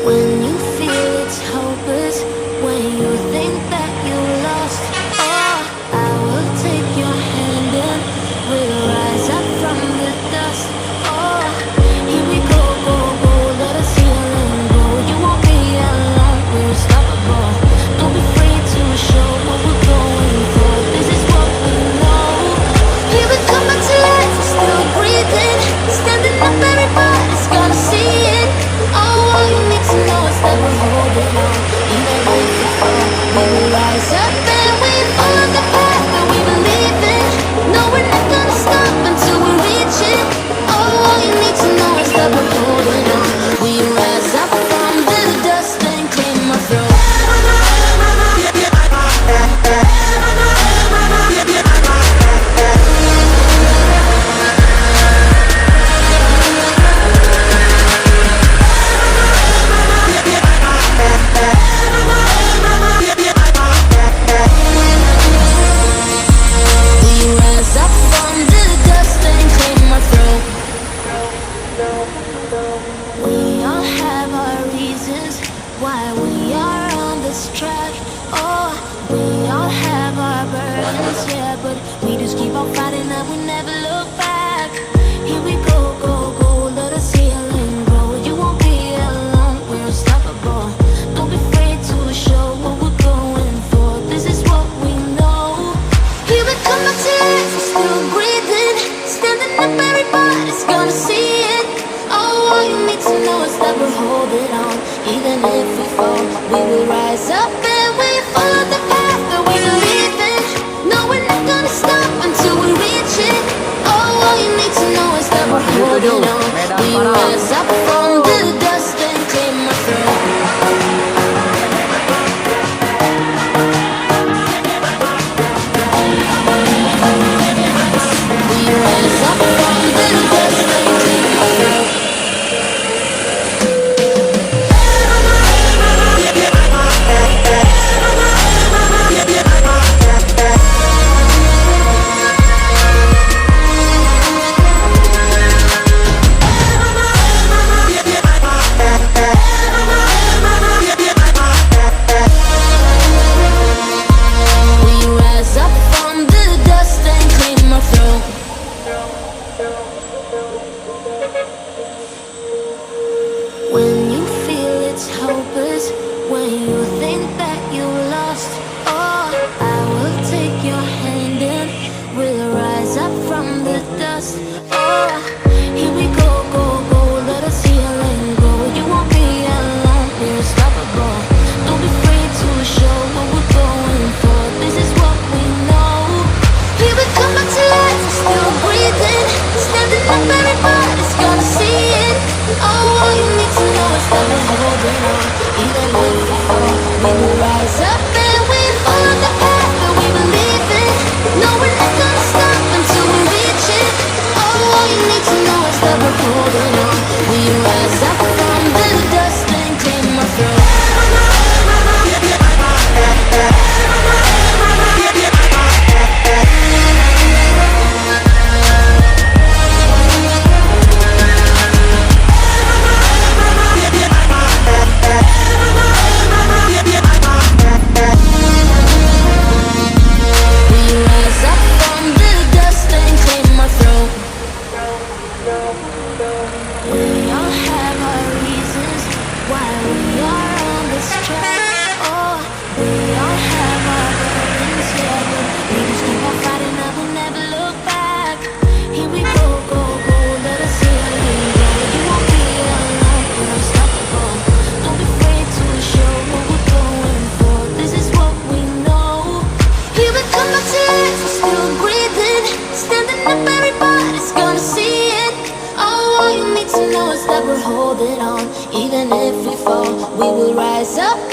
When you feel it's hopeless, when you think that you lost, oh, I will take your hand and we'll rise up from the dust. Oh, here we go, go, go, let us heal and grow. You won't be alone, we're unstoppable. Don't be afraid to show what we're going for. This is what we know. Here we come back to life, we're still breathing. Standing up, everybody's gonna see it. Oh, all you need to know is that we're holding on. Even if we fall, we will rise up and we follow the path that we believe in. No, we're not gonna stop until we reach it. Oh, all you need to know is that we're holding on. We rise up from the dust and claim our throne. Menuju, Medan Even if we fall, we will rise up.